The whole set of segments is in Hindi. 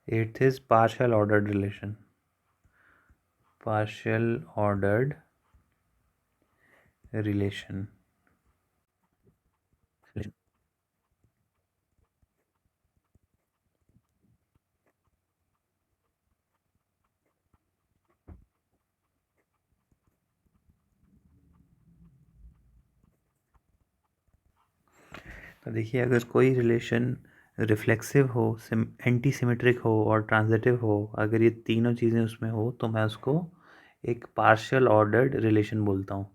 Eighth is partial ordered relation. Partial ordered relation. तो देखिए, अगर कोई रिलेशन रिफ्लेक्सिव हो, एंटी सिमेट्रिक हो और ट्रांजिटिव हो, अगर ये तीनों चीज़ें उसमें हो तो मैं उसको एक पार्शियल ऑर्डर्ड रिलेशन बोलता हूँ।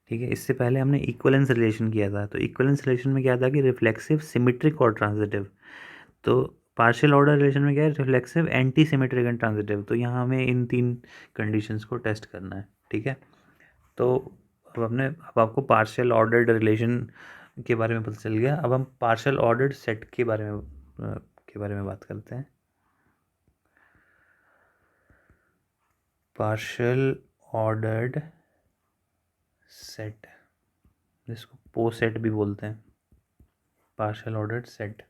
ठीक है, इससे पहले हमने इक्वलेंस रिलेशन किया था। तो इक्वलेंस रिलेशन में क्या था कि रिफ्लेक्सिव, सिमेट्रिक और ट्रांजिटिव। तो पार्शियल ऑर्डर रिलेशन में क्या है, reflexive, anti symmetric and transitive. तो यहाँ हमें इन तीन कंडीशंस को टेस्ट करना है। ठीक है, तो अब आपको पार्शियल ऑर्डर्ड रिलेशन के बारे में पता चल गया। अब हम पार्शियल ऑर्डर्ड सेट के बारे में बात करते हैं। पार्शियल ऑर्डर्ड सेट, जिसको पो सेट भी बोलते हैं, पार्शियल ऑर्डर्ड सेट।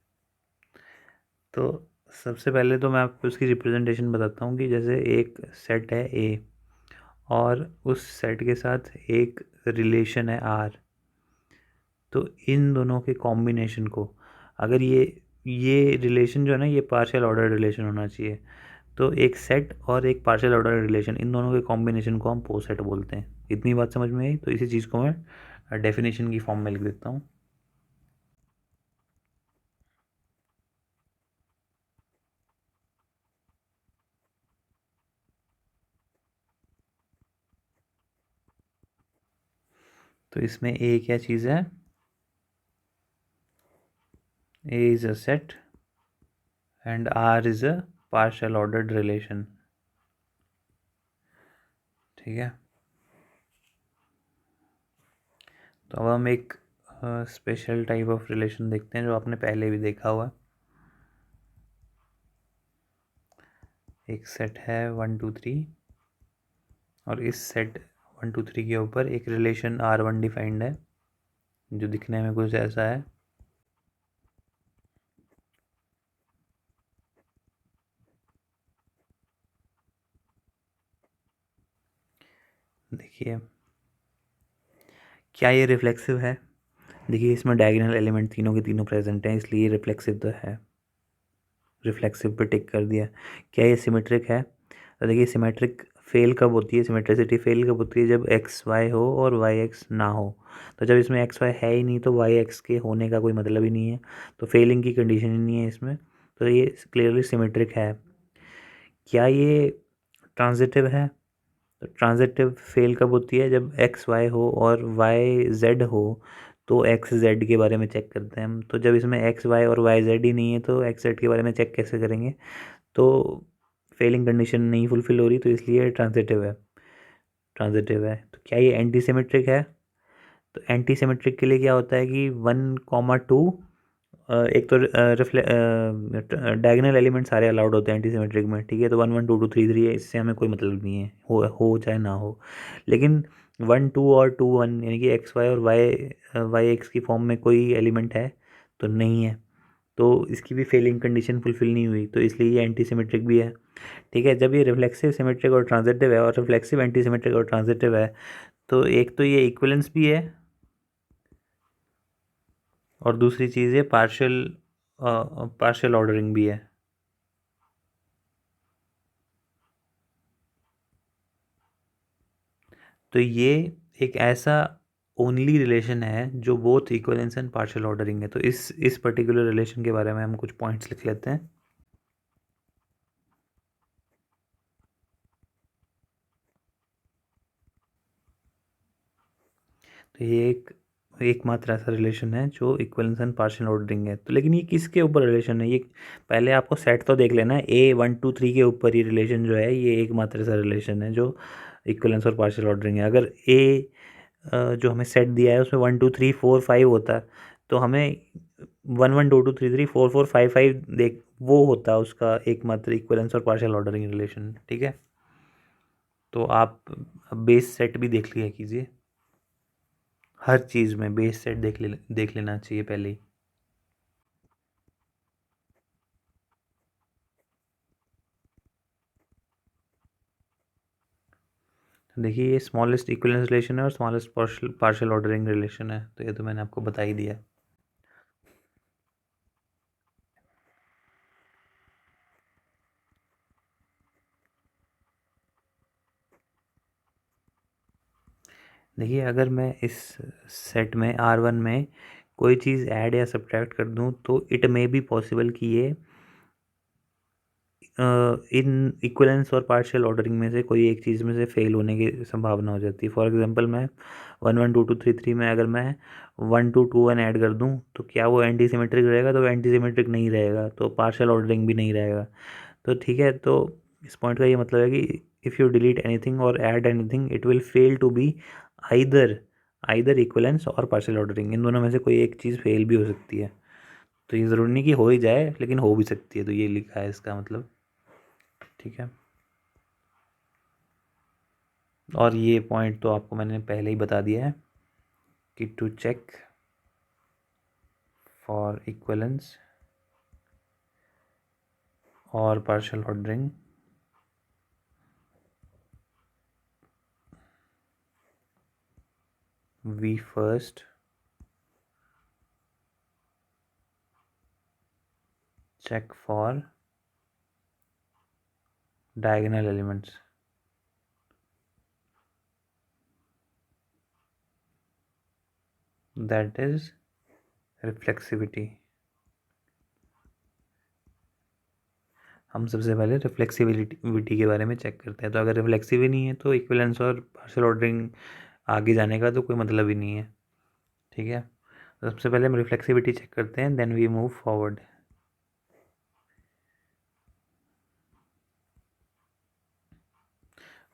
तो सबसे पहले तो मैं आपको उसकी रिप्रेजेंटेशन बताता हूँ कि जैसे एक सेट है ए और उस सेट के साथ एक रिलेशन है आर। तो इन दोनों के कॉम्बिनेशन को, अगर ये रिलेशन जो है ना, ये पार्शियल ऑर्डर रिलेशन होना चाहिए। तो एक सेट और एक पार्शियल ऑर्डर रिलेशन, इन दोनों के कॉम्बिनेशन को हम पो सेट बोलते हैं। इतनी बात समझ में आई? तो इसी चीज़ को मैं डेफिनेशन की फॉर्म में लिख देता हूँ। तो इसमें ए क्या चीज़ है? A is a set and R is a partial ordered relation. ठीक है, तो अब हम एक स्पेशल टाइप ऑफ रिलेशन देखते हैं जो आपने पहले भी देखा हुआ है। एक सेट है 1 2 3 और इस सेट 1 2 3 के ऊपर एक रिलेशन R1 डिफाइंड है जो दिखने में कुछ ऐसा है। देखिए, क्या ये रिफ्लेक्सिव है? देखिए, इसमें डायगोनल एलिमेंट तीनों के तीनों प्रेजेंट हैं, इसलिए रिफ्लेक्सिव तो है। रिफ्लेक्सिव पे टिक कर दिया। क्या ये सिमेट्रिक है? तो देखिए, सिमेट्रिक फेल कब होती है, सिमेट्रिसिटी फेल कब होती है? जब एक्स वाई हो और वाई एक्स ना हो। तो जब इसमें एक्स वाई है ही नहीं तो वाई एक्स के होने का कोई मतलब ही नहीं है, तो फेलिंग की कंडीशन ही नहीं है इसमें। तो ये क्लियरली सिमेट्रिक है। क्या ये ट्रांजिटिव है? तो ट्रांजिटिव फेल कब होती है? जब एक्स वाई हो और वाई जेड हो। तो एक्स जेड के बारे में चेक करते हैं हम। तो जब इसमें एक्स वाई और वाई जेड ही नहीं है तो एक्स जेड के बारे में चेक कैसे करेंगे? तो फेलिंग कंडीशन नहीं फुलफिल हो रही, तो इसलिए ट्रांजिटिव है। ट्रांजिटिव है। तो क्या ये एंटी सिमेट्रिक है? तो एंटी सिमेट्रिक के लिए क्या होता है कि 1 2 एक तो डायगोनल एलिमेंट सारे अलाउड होते हैं एंटी सिमेट्रिक में। ठीक है, तो 1 1 2 2 3 3 है, इससे हमें कोई मतलब नहीं है, हो चाहे ना हो। लेकिन 1 2 और 2 1 यानी कि एक्स वाई और वाई एक्स की फॉर्म में कोई एलिमेंट है तो नहीं है। तो इसकी भी फेलिंग कंडीशन फुलफिल नहीं हुई, तो इसलिए ये एंटी सिमेट्रिक भी है। ठीक है, जब ये रिफ्लेक्सिव, सिमेट्रिक और ट्रांजिटिव है, और रिफ्लेक्सिव, एंटी सिमेट्रिक और ट्रांजिटिव है, तो एक तो ये इक्विवेलेंस भी है और दूसरी चीज़ ये पार्शियल ऑर्डरिंग भी है। तो ये एक ऐसा ओनली रिलेशन है जो both equivalence and partial ordering है। तो इस पर्टिकुलर रिलेशन के बारे में हम कुछ पॉइंट्स लिख लेते हैं। तो ये एकमात्र ऐसा रिलेशन है जो इक्विवेलेंस एंड पार्शियल ऑर्डरिंग है। तो लेकिन ये किसके ऊपर रिलेशन है? ये पहले आपको सेट तो देख लेना है। A 1 2 3 के ऊपर ये रिलेशन जो है, ये एकमात्र ऐसा रिलेशन है जो इक्विवेलेंस और पार्शियल ऑर्डरिंग है। अगर ए जो हमें सेट दिया है उसमें 1 2 3 4 5 होता है, तो हमें 1 1 2 2 3 3 4 4 5 5 देख वो होता है उसका एकमात्र इक्विवेलेंस और पार्शियल ऑर्डरिंग रिलेशन। ठीक है, तो आप बेस सेट भी देख लिया कीजिए। हर चीज़ में बेस सेट देख लेना चाहिए पहले ही। देखिए ये स्मॉलेस्ट इक्विवेलेंस रिलेशन है और स्मॉलेस्ट पार्शियल ऑर्डरिंग रिलेशन है, तो ये तो मैंने आपको बता ही दिया। देखिए अगर मैं इस सेट में R1 में कोई चीज़ ऐड या सब्ट्रैक्ट कर दूं तो इट मे बी पॉसिबल कि ये इन इक्वलेंस और पार्शियल ऑर्डरिंग में से कोई एक चीज़ में से फेल होने की संभावना हो जाती है। फॉर एग्जांपल मैं 1 1 2 2 3 3 में अगर मैं 1 2 2 1 ऐड कर दूं तो क्या वो एंटी सिमेट्रिक रहेगा? तो वो एंटी सिमेट्रिक नहीं रहेगा, तो पार्शियल ऑर्डरिंग भी नहीं रहेगा। तो ठीक है, तो इस पॉइंट का ये मतलब है कि if you delete anything or add anything it will fail to be either either equivalence or partial ordering, इन दोनों में से कोई एक चीज़ फेल भी हो सकती है। तो ये ज़रूरी नहीं कि हो ही जाए, लेकिन हो भी सकती है, तो ये लिखा है इसका मतलब। ठीक है, और ये पॉइंट तो आपको मैंने पहले ही बता दिया है कि to check for equivalence or partial ordering we first check for diagonal elements, that is reflexivity। हम सबसे पहले रिफ्लेक्सिविटी के बारे में चेक करते हैं। तो अगर रिफ्लेक्सिव ही नहीं है तो इक्विवेलेंस और पार्शियल ऑर्डरिंग आगे जाने का तो कोई मतलब ही नहीं है। ठीक है, तो सबसे पहले हम रिफ्लेक्सिविटी चेक करते हैं, then we move forward.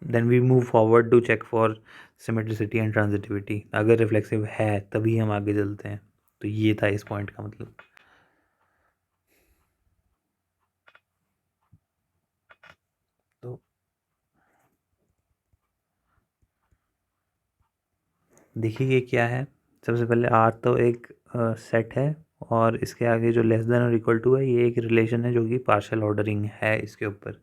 Then we move forward to check for symmetricity and transitivity. अगर रिफ्लेक्सिव है तभी हम आगे चलते हैं। तो ये था इस पॉइंट का मतलब। तो देखिए ये क्या है। सबसे पहले आर तो एक सेट है और इसके आगे जो less than or equal to है ये एक रिलेशन है जो कि पार्शियल ऑर्डरिंग है इसके ऊपर।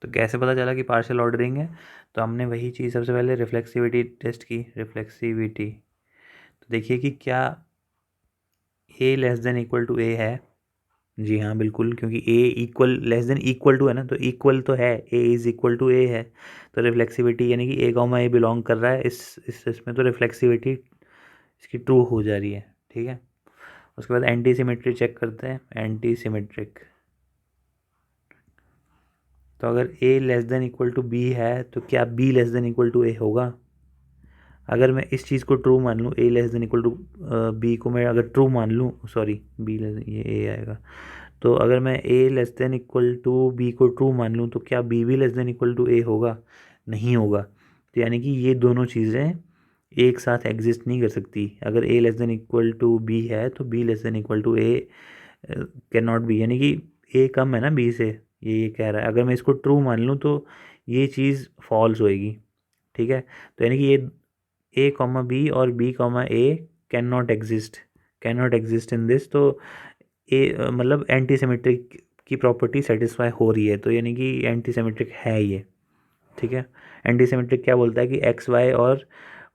तो कैसे पता चला कि पार्शियल ऑर्डरिंग है? तो हमने वही चीज़ सबसे पहले रिफ्लेक्सिविटी टेस्ट की, रिफ्लेक्सिविटी। तो देखिए कि क्या A less than equal to A है। जी हाँ बिल्कुल, क्योंकि A equal less than equal to है ना, तो इक्वल तो है, A is equal to A है। तो रिफ्लेक्सिविटी यानी कि ए कॉमा ए बिलोंग कर रहा है इस इसमें, तो रिफ्लेक्सिविटी इसकी ट्रू हो जा रही है। ठीक है, उसके बाद एंटी सिमेट्री चेक करते हैं, एंटी सिमेट्रिक। तो अगर A less than equal to B है तो क्या B less than equal to A होगा? अगर मैं इस चीज़ को ट्रू मान लूँ, A less than equal to B को मैं अगर ट्रू मान लूँ, सॉरी बी लेस, ये ए आएगा। तो अगर मैं A less than equal to B को ट्रू मान लूँ तो क्या बी भी less than equal to A होगा? नहीं होगा। तो यानी कि ये दोनों चीज़ें एक साथ एग्जिस्ट नहीं कर सकती। अगर A less than equal to B है तो B less than equal to A can not be, यानी कि ए कम है ना बी से, ये कह रहा है। अगर मैं इसको ट्रू मान लूँ तो ये चीज़ फॉल्स होएगी। ठीक है, तो यानी कि ये ए कॉमा बी और B comma A can not exist in this. तो ए मतलब एंटी सिमेट्रिक की प्रॉपर्टी सेटिस्फाई हो रही है, तो यानी कि एंटी सिमेट्रिक है ये। ठीक है, एंटी सिमेट्रिक क्या बोलता है कि एक्स वाई और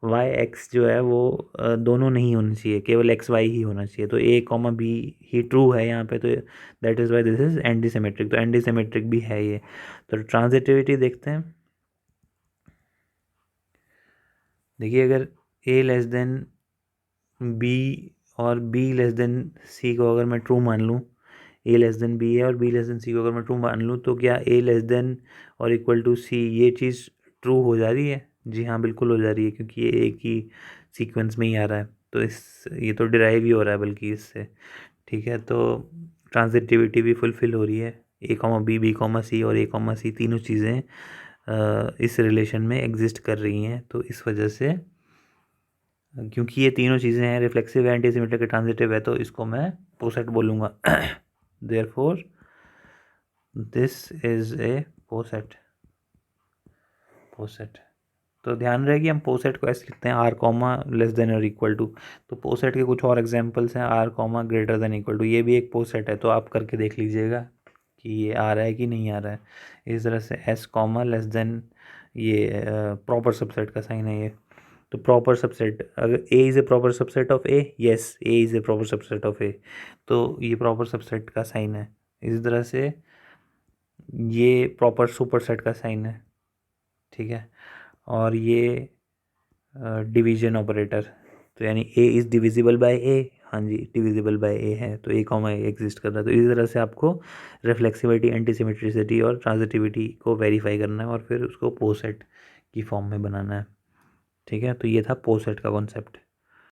वाई एक्स जो है वो दोनों नहीं होना चाहिए, केवल एक्स वाई ही होना चाहिए। तो ए कॉमा बी ही ट्रू है यहाँ पे, तो that is why this is anti symmetric. तो एंटी सिमेट्रिक भी है ये। तो ट्रांजिटिविटी देखते हैं। देखिए अगर ए लेस देन बी और बी लेस देन सी को अगर मैं ट्रू मान लूँ, ए लेस देन बी है और बी लेस देन सी को अगर मैं ट्रू मान लूँ, तो क्या A less than or equal to सी ये चीज़ ट्रू हो जा रही है? जी हाँ बिल्कुल हो जा रही है, क्योंकि ये एक ही सीक्वेंस में ही आ रहा है। तो इस ये तो डिराइव ही हो रहा है बल्कि इससे। ठीक है, तो ट्रांजिटिविटी भी फुलफिल हो रही है। ए कॉमा बी कॉमा सी और ए कॉमा सी तीनों चीज़ें इस रिलेशन में एग्जिस्ट कर रही हैं। तो इस वजह से, क्योंकि ये तीनों चीज़ें हैं, रिफ्लेक्सिव है, एंटी सिमेट्रिक है, ट्रांजिटिव है, तो इसको मैं पोसेट बोलूँगा। Therefore this is a poset. Poset, तो ध्यान रहे कि हम पोसेट को ऐसे लिखते हैं R comma less than or equal to. तो पोसेट के कुछ और एग्जांपल्स हैं, R comma greater than equal to, ये भी एक पोसेट है। तो आप करके देख लीजिएगा कि ये आ रहा है कि नहीं आ रहा है। इस तरह से एस कॉमा लेस देन ये प्रॉपर सबसेट का साइन है ये। तो प्रॉपर सबसेट, अगर A is a proper subset of A, yes A is a proper subset of A, तो ये प्रॉपर सबसेट का साइन है। इसी तरह से ये प्रॉपर सुपरसेट का साइन है, ठीक है। और ये डिवीजन ऑपरेटर, तो यानी ए इज़ डिविजिबल बाय ए, हाँ जी डिविजिबल बाय ए है, तो ए कॉमा ए एग्जिस्ट कर रहा है। तो इसी तरह से आपको रिफ्लेक्सिविटी, एंटीसिमेट्रिसिटी और ट्रांजिटिविटी को वेरीफाई करना है और फिर उसको पोसेट की फॉर्म में बनाना है, ठीक है। तो ये था पोसेट का कॉन्सेप्ट।